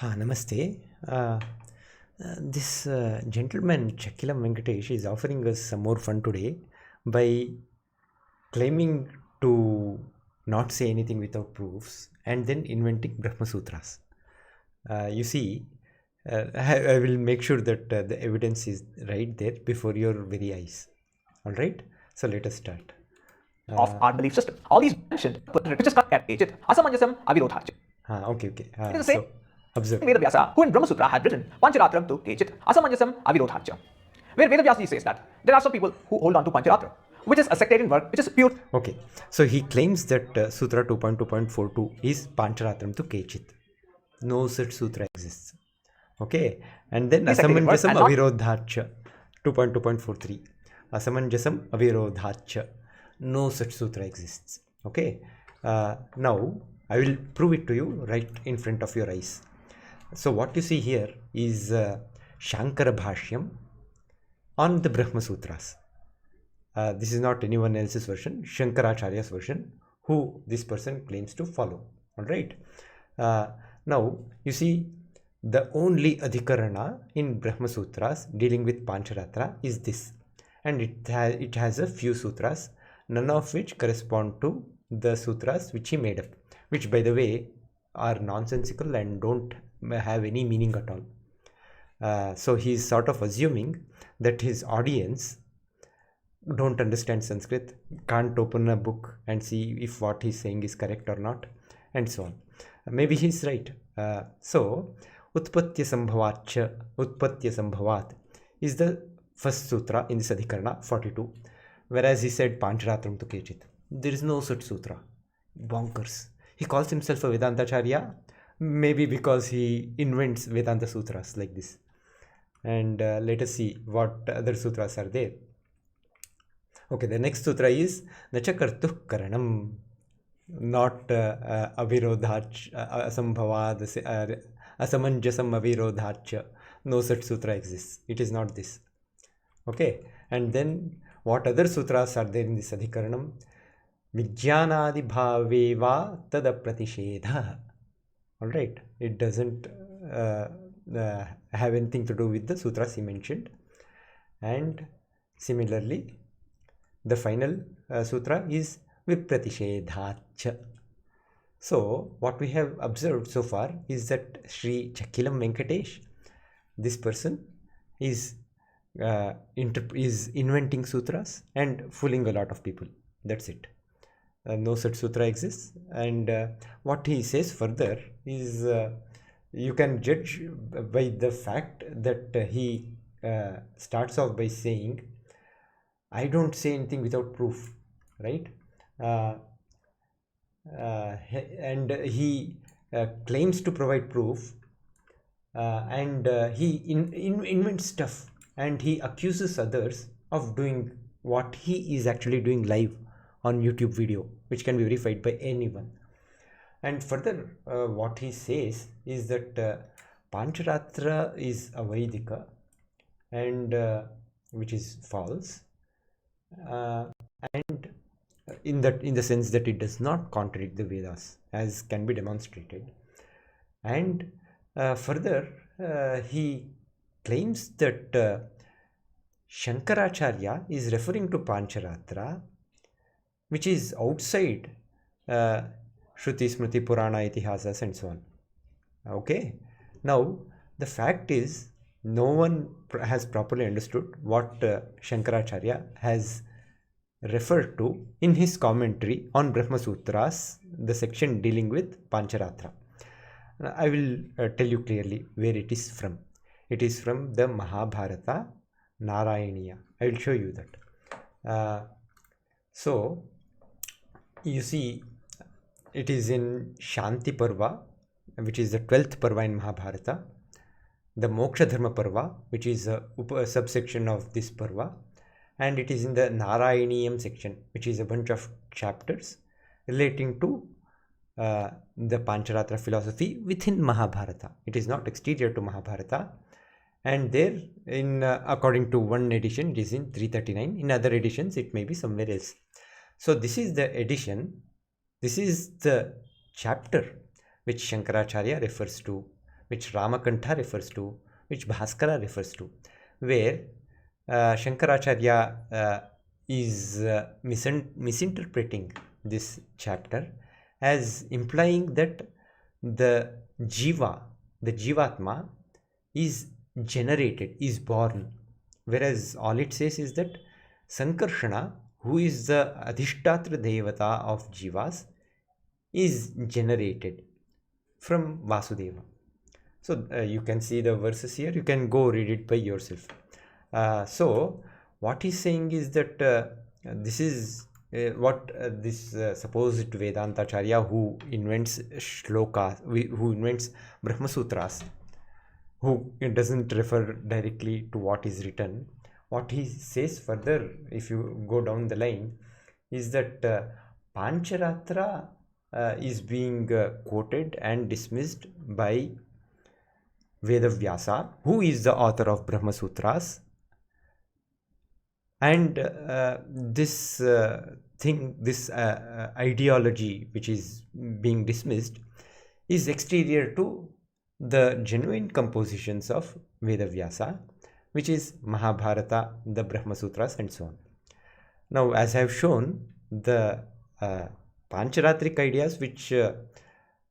Namaste. This gentleman Chakkilam Venkatesh is offering us some more fun today by claiming to not say anything without proofs and then inventing brahma-sutras. You see, I will make sure that the evidence is right there before your very eyes. All right, so let us start. Of our belief system. All these mentioned, which is cut at Ejit, Asamanjasam Avirodhach. Okay. It is the same. So observe. Vedavyasa, who in Brahma Sutra had written pAncharAtram to Kechit, Asamanjasam Avirodhach. Where Vedavyasa says that there are some people who hold on to pAncharAtra, which is a sectarian work, which is pure. Okay, so he claims that Sutra 2.2.42 is pAncharAtram to Kechit. No such sutra exists. Okay, and then Asamanjasam Avirodhacha 2.2.43. Asamanjasam Avirodhacha. No such sutra exists. Okay, now I will prove it to you right in front of your eyes. So what you see here is Shankara Bhashyam on the Brahma-sutras. This is not anyone else's version, Shankaracharya's version, who this person claims to follow. All right. Now you see the only adhikarana in Brahma-sutras dealing with pAncharAtra is this, and it has a few sutras, none of which correspond to the sutras which he made up, which by the way are nonsensical and don't have any meaning at all. So he's sort of assuming that his audience don't understand Sanskrit, can't open a book and see if what he's saying is correct or not, and so on. Maybe he's right. So Utpatya Sambhavat is the first sutra in this adhikarana 42, whereas he said pAncharAtram to Kechit. There is no such sutra. Bonkers. He calls himself a Vedantacharya, maybe because he invents Vedanta sutras like this. And let us see what other sutras are there. Okay, the next sutra is Nachakartuh Karanam, not Avirodhach, Asambhavad, Asamanjasam Avirodhacha. No such sutra exists. It is not this. Okay, and then what other sutras are there in this adhikaranam? Vijnanadi bhaveva tada pratishedha. All right, it doesn't have anything to do with the sutras he mentioned. And similarly, the final sutra is Vipratishedhacha. So what we have observed so far is that Sri Chakkilam Venkatesh, this person, is inventing sutras and fooling a lot of people. That's it. No such sutra exists. And what he says further is you can judge by the fact that he starts off by saying, I don't say anything without proof, right? And he claims to provide proof, and he invents stuff, and he accuses others of doing what he is actually doing live on YouTube video, which can be verified by anyone. And further, what he says is that pAncharAtra is a Vaidika, and which is false, and in the sense that it does not contradict the Vedas, as can be demonstrated. And further, he claims that Shankaracharya is referring to pAncharAtra, which is outside Shruti, Smriti, Purana, Itihasas, and so on. Okay. Now, the fact is, no one has properly understood what Shankaracharya has referred to in his commentary on Brahma-sutras, the section dealing with pAncharAtra. I will tell you clearly where it is from. It is from the mahabhArata Narayaniya. I will show you that. So, you see, it is in Shanti Parva, which is the 12th Parva in mahabhArata, the Moksha Dharma Parva, which is a subsection of this Parva, and it is in the Narayaniyam section, which is a bunch of chapters relating to the pAncharAtra philosophy within mahabhArata. It is not exterior to mahabhArata. And there, in according to one edition, it is in 339. In other editions, it may be somewhere else. So this is the edition. This is the chapter which Shankaracharya refers to which Ramakantha refers to, which Bhaskara refers to, where Shankaracharya is misinterpreting this chapter as implying that the jiva, the jivatma, is generated, is born, whereas all it says is that Sankarshana, who is the Adhishtatra Devata of jivas, is generated from Vasudeva. So you can see the verses here, you can go read it by yourself. So what he's saying is that this is what this supposed Vedantacharya who invents shlokas, who invents brahma-sutras, who doesn't refer directly to what is written. What he says further, if you go down the line, is that pAncharAtra is being quoted and dismissed by Vedavyasa, who is the author of Brahma-sutras. And this ideology which is being dismissed is exterior to the genuine compositions of Vedavyasa, which is mahabhArata, the Brahma-sutras, and so on. Now, as I have shown, the pAncharAtrik ideas which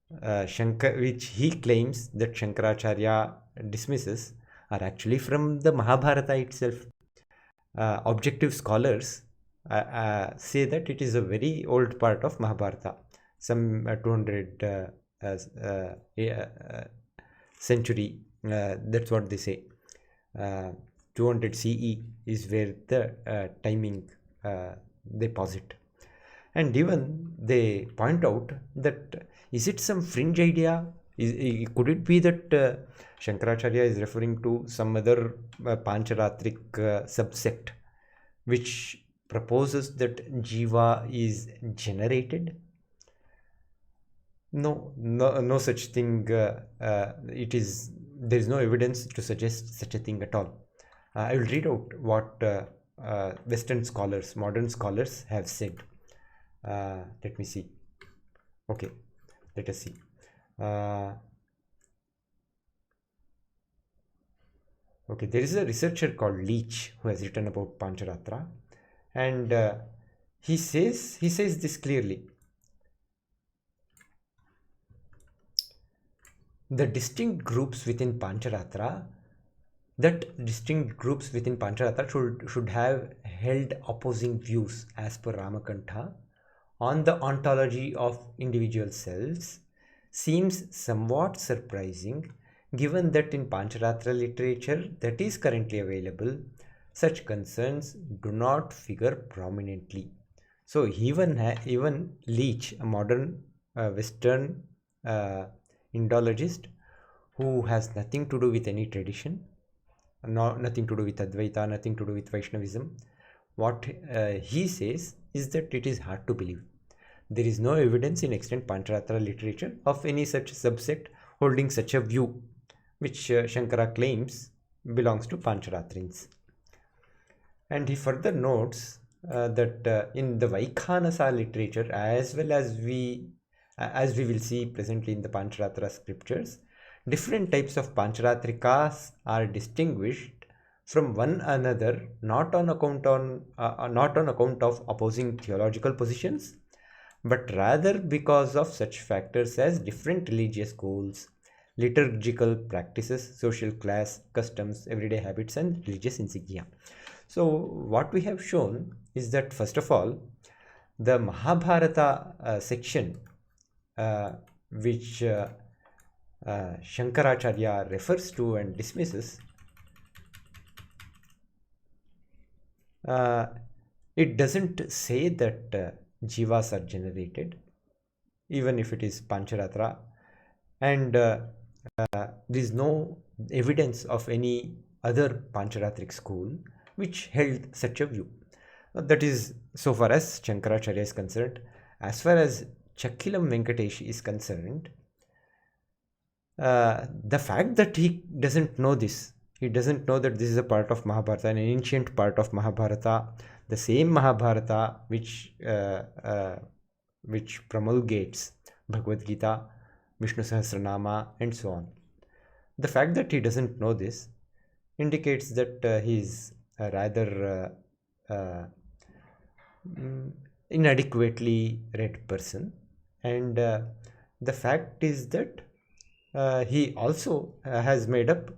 which he claims that Shankaracharya dismisses are actually from the mahabhArata itself. Objective scholars say that it is a very old part of mahabhArata, some 200 century, that's what they say. 200 CE is where the timing they posit. And even they point out that is it some fringe idea? Could it be that Shankaracharya is referring to some other pAncharAtrik subsect which proposes that jiva is generated? No such thing. There is no evidence to suggest such a thing at all. I will read out what Western scholars, modern scholars have said. Let me see. Okay, let us see. Okay, there is a researcher called Leach who has written about pAncharAtra, and he says this clearly. The distinct groups within pAncharAtra, should have held opposing views as per Ramakantha on the ontology of individual selves seems somewhat surprising, given that in pAncharAtra literature that is currently available, such concerns do not figure prominently. So even Leach, a modern Western Indologist who has nothing to do with any tradition, nothing to do with Advaita, nothing to do with Vaishnavism, what he says is that it is hard to believe. There is no evidence in extant pAncharAtra literature of any such subsect holding such a view, which Shankara claims belongs to pAncharAtrins. And he further notes that in the Vaikhanasa literature, as well as we will see presently in the pAncharAtra scriptures, different types of pAncharAtrikas are distinguished from one another not on account of opposing theological positions, but rather because of such factors as different religious goals, liturgical practices, social class, customs, everyday habits, and religious insignia. So what we have shown is that, first of all, the mahabhArata section which Shankaracharya refers to and dismisses, it doesn't say that jivas are generated, even if it is pAncharAtra, and there is no evidence of any other pAncharAtrik school which held such a view. That is so far as Shankaracharya is concerned. As far as chakkilam venkatesh is concerned, the fact that he doesn't know this, he doesn't know that this is a part of mahabhArata, an ancient part of mahabhArata, the same mahabhArata which promulgates Bhagavad Gita, Vishnu Sahasranama, and so on. The fact that he doesn't know this indicates that he is a rather inadequately read person, and the fact is that he also has made up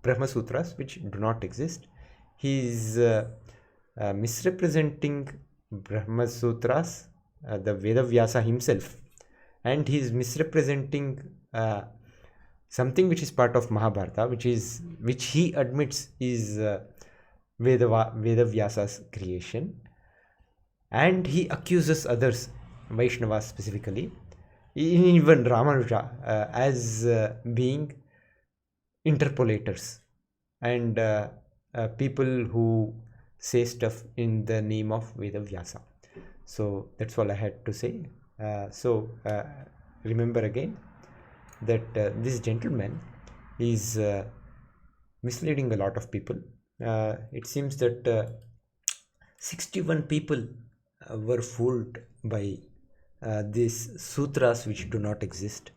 brahma-sUtras which do not exist. He is misrepresenting brahma-sUtras, the Vedavyasa himself, and he is misrepresenting something which is part of mahabhArata, which he admits is Vedavyasa's creation, and he accuses others, Vaishnavas specifically, even Ramanuja, as being interpolators and people who say stuff in the name of Vedavyasa. So that's all I had to say. Remember again that this gentleman is misleading a lot of people. It seems that 61 people were fooled by these sutras which do not exist.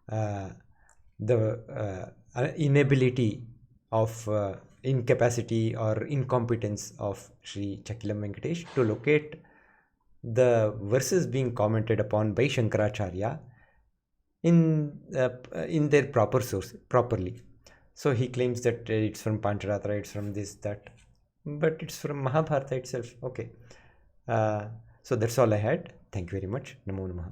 The inability of incapacity or incompetence of Sri Chakkilam Venkatesh to locate the verses being commented upon by Shankaracharya in their proper source properly. So he claims that it's from pAncharAtra, it's from this, that, but it's from mahabhArata itself. Okay. So that's all I had. Thank you very much. Namo Namaha.